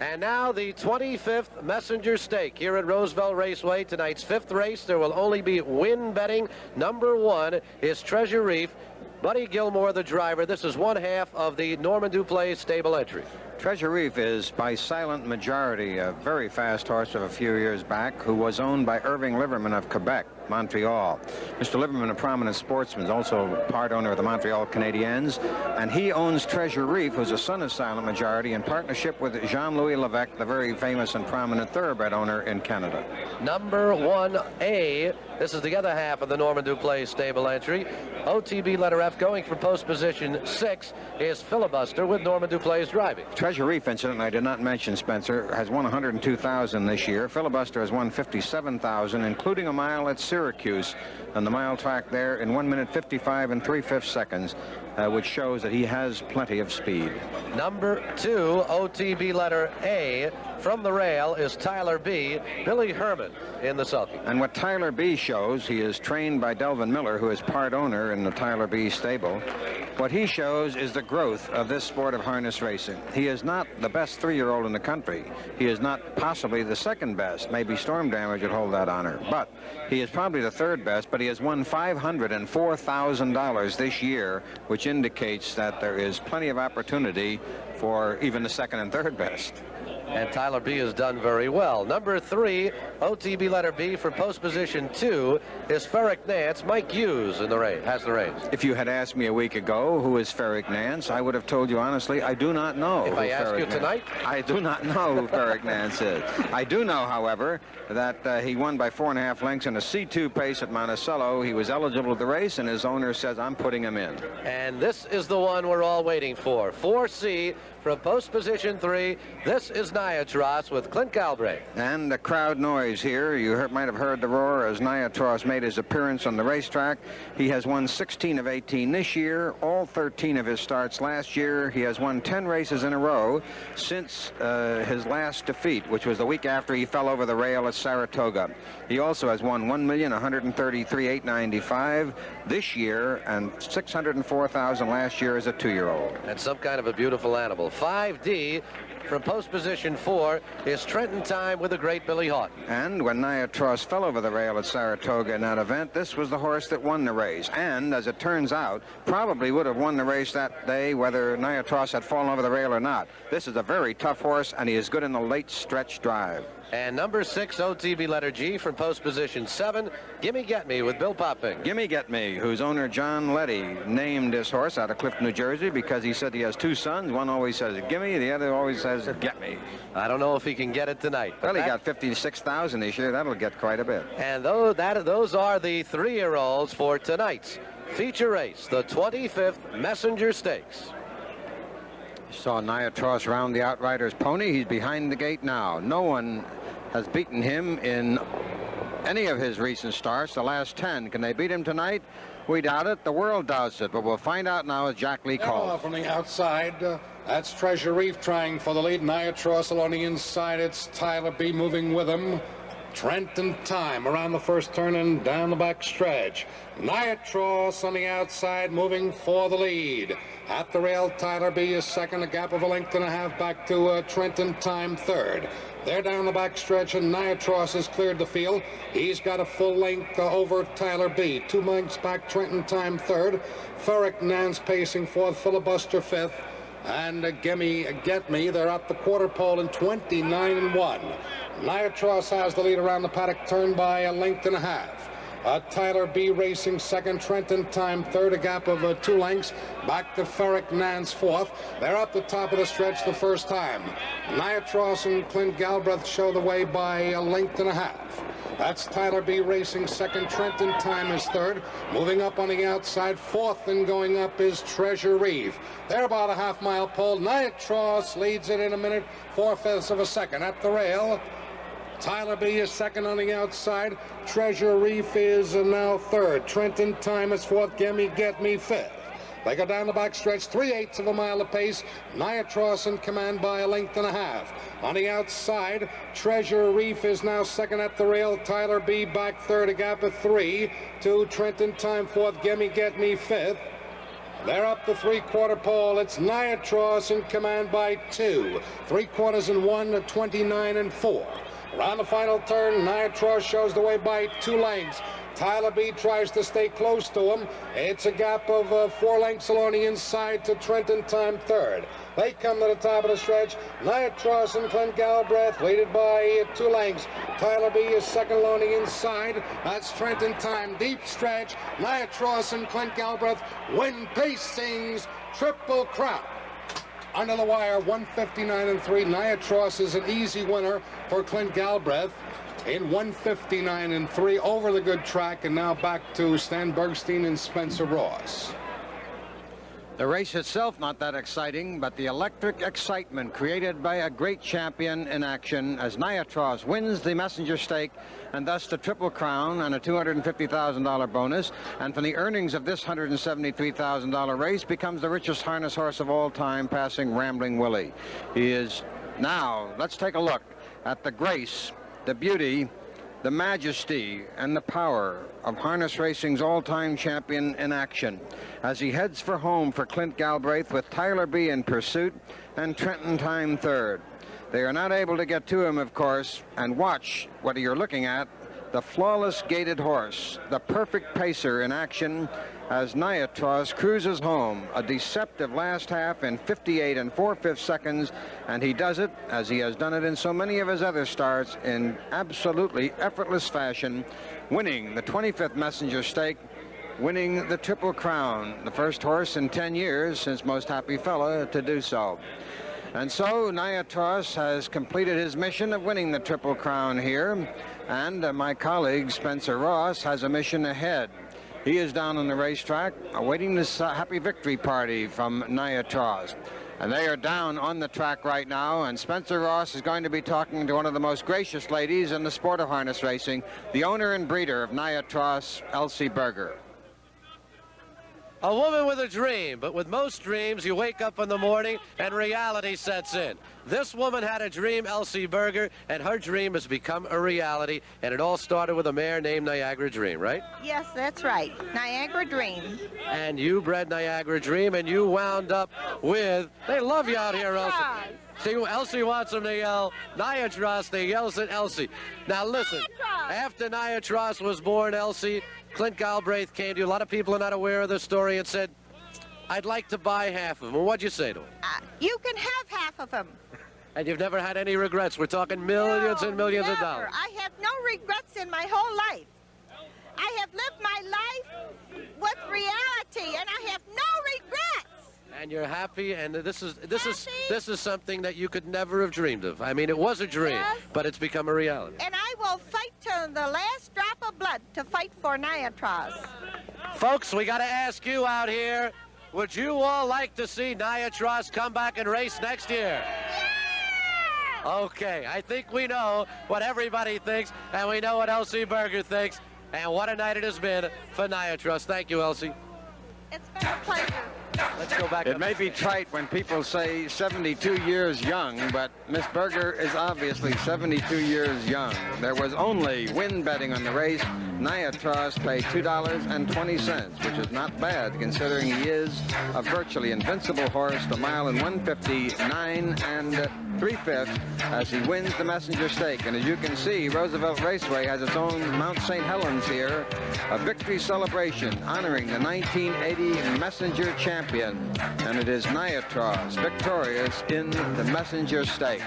And now the 25th Messenger Stake here at Roosevelt Raceway. Tonight's 5th race. There will only be win betting. Number 1 is Treasure Reef. Buddy Gilmore, the driver. This is one half of the Norman Duplaix stable entry. Treasure Reef is by silent majority a very fast horse of a few years back who was owned by Irving Liverman of Quebec, Montreal. Mr. Liverman, a prominent sportsman, is also part owner of the Montreal Canadiens, and he owns Treasure Reef, who's a son of silent majority, in partnership with Jean-Louis Levesque, the very famous and prominent thoroughbred owner in Canada. Number 1A, this is the other half of the Norman Duplaix stable entry. OTB letter F going for post position 6 is Filibuster with Norman Duplaix driving. Treasure Reef, incidentally, I did not mention, Spencer, has won 102,000 this year. Filibuster has won 57,000, including a mile at Syracuse on the mile track there in 1 minute 55 and 3/5 seconds, which shows that he has plenty of speed. Number 2, OTB letter A, from the rail is Tyler B, Billy Herman in the sulky. And what Tyler B shows, he is trained by Delvin Miller, who is part owner in the Tyler B stable. What he shows is the growth of this sport of harness racing. He is not the best 3-year-old in the country. He is not possibly the second best. Maybe Storm Damage would hold that honor. But he is probably the third best, but he has won $504,000 this year, which indicates that there is plenty of opportunity for even the second and third best. And Tyler B has done very well. Number 3, OTB letter B for post position 2 is Ferric Nance. Mike Hughes in the race, has the race. If you had asked me a week ago who is Ferric Nance, I would have told you honestly, I do not know. If I ask you tonight? I do not know who Ferric Nance is. I do know, however, that he won by 4.5 lengths in a C2 pace at Monticello. He was eligible to the race, and his owner says, I'm putting him in. And this is the one we're all waiting for. 4C from post position 3. This is NIATROSS with Clint Galbraith. And the crowd noise here. You might have heard the roar as NIATROSS made his appearance on the racetrack. He has won 16 of 18 this year, all 13 of his starts last year. He has won 10 races in a row since his last defeat, which was the week after he fell over the rail at Saratoga. He also has won $1,133,895 this year and $604,000 last year as a 2-year-old. And some kind of a beautiful animal. 5D from post position 4 is Trenton Time with the great Billy Houghton. And when NIATROSS fell over the rail at Saratoga in that event, this was the horse that won the race. And as it turns out, probably would have won the race that day whether NIATROSS had fallen over the rail or not. This is a very tough horse, and he is good in the late stretch drive. And number 6, OTB letter G from post position 7, Gimme Get Me with Bill Popping. Gimme Get Me, whose owner John Letty named this horse out of Clifton, New Jersey, because he said he has 2 sons. One always says gimme, the other always says get me. I don't know if he can get it tonight. Well, he got 56,000 this year. That'll get quite a bit. And those are the 3-year-olds for tonight's feature race, the 25th Messenger Stakes. Saw NIATROSS round the Outriders pony. He's behind the gate now. No one has beaten him in any of his recent starts, the last 10. Can they beat him tonight? We doubt it. The world doubts it. But we'll find out now as Jack Lee calls. From the outside, that's Treasure Reef trying for the lead. NIATROSS along the inside. It's Tyler B moving with him. Trenton Time around the first turn and down the back stretch. NIATROSS on the outside moving for the lead. At the rail, Tyler B is second, a gap of 1.5 lengths back to Trenton Time third. They're down the back stretch, and NIATROSS has cleared the field. He's got a full length over Tyler B. 2 lengths back, Trenton Time third. Ferric Nance pacing fourth, Filibuster fifth. And Gimme Get Me, they're at the quarter pole in 29-1. NIATROSS has the lead around the paddock turn by 1.5 lengths. Tyler B racing second, Trenton Time third, a gap of 2 lengths. Back to Ferric Nance fourth. They're up the top of the stretch the first time. NIATROSS and Clint Galbraith show the way by 1.5 lengths. That's Tyler B racing second, Trenton Time is third. Moving up on the outside, fourth and going up is Treasure Reef. They're about a half-mile pole. NIATROSS leads it in 1 minute 4/5 of a second. At the rail, Tyler B is second on the outside. Treasure Reef is now third. Trenton Time is fourth. Gimme Get Me fifth. They go down the back stretch, 3/8 of a mile apace. NIATROSS in command by 1.5 lengths. On the outside, Treasure Reef is now second at the rail. Tyler B back third, a gap of 3 to Trenton Time fourth. Gimme Get Me fifth. They're up the three-quarter pole. It's NIATROSS in command by 2. 3/4 and 1 to 29 and 4. Around the final turn, NIATROSS shows the way by 2 lengths. Tyler B tries to stay close to him. It's a gap of 4 lengths along the inside to Trent and Time third. They come to the top of the stretch. NIATROSS and Clint Galbraith leaded by 2 lengths. Tyler B is second along the inside. That's Trent and Time. Deep stretch. NIATROSS and Clint Galbraith win Pacing's Triple Crown. Under the wire, 159 and 3. NIATROSS is an easy winner for Clint Galbraith in 159 and 3 over the good track, and now back to Stan Bergstein and Spencer Ross. The race itself not that exciting, but the electric excitement created by a great champion in action as NIATROSS wins the Messenger Stake and thus the Triple Crown and a $250,000 bonus, and from the earnings of this $173,000 race becomes the richest harness horse of all time, passing Rambling Willie. He is now, let's take a look at the grace, the beauty, the majesty, and the power of harness racing's all-time champion in action as he heads for home for Clint Galbraith with Tyler B in pursuit and Trenton Time third. They are not able to get to him, of course, and watch what you're looking at, the flawless gaited horse, the perfect pacer in action as NIATROSS cruises home, a deceptive last half in 58 and 4/5 seconds, and he does it, as he has done it in so many of his other starts, in absolutely effortless fashion, winning the 25th Messenger Stake, winning the Triple Crown, the first horse in 10 years since Most Happy Fella to do so. And so NIATROSS has completed his mission of winning the Triple Crown here, and my colleague Spencer Ross has a mission ahead. He is down on the racetrack awaiting this happy victory party from NIATROSS. And they are down on the track right now, and Spencer Ross is going to be talking to one of the most gracious ladies in the sport of harness racing, the owner and breeder of NIATROSS, Elsie Berger. A woman with a dream, but with most dreams, you wake up in the morning and reality sets in. This woman had a dream, Elsie Berger, and her dream has become a reality, and it all started with a mare named Niagara Dream, right? Yes, that's right. Niagara Dream. And you bred Niagara Dream, and you wound up with, they love you out here, Elsie. See, Elsie wants them to yell NIATROSS, they yells at Elsie. Now listen, after NIATROSS was born, Elsie, Clint Galbraith came to you. A lot of people are not aware of the story and said, I'd like to buy half of them. Well, what'd you say to him? You can have half of them. And you've never had any regrets. We're talking millions and millions of dollars. I have no regrets in my whole life. I have lived my life with reality, and I have no regrets. And you're happy, and this is something that you could never have dreamed of. I mean, it was a dream, Yes. but it's become a reality. And I will fight to the last drop of blood to fight for NIATROSS. Folks, we got to ask you out here, would you all like to see NIATROSS come back and race next year? Okay, I think we know what everybody thinks, and we know what Elsie Berger thinks, and what a night it has been for NIATROSS. Thank you, Elsie. It's been a pleasure. Let's go back. It may be trite when people say 72 years young, but Miss Berger is obviously 72 years young. There was only win betting on the race. NIATROSS paid $2.20, which is not bad considering he is a virtually invincible horse, the mile in 159 and 3/5 as he wins the Messenger Stake. And as you can see, Roosevelt Raceway has its own Mount St. Helens here, a victory celebration honoring the 1980 Messenger champion. And it is NIATROSS victorious in the Messenger Stake.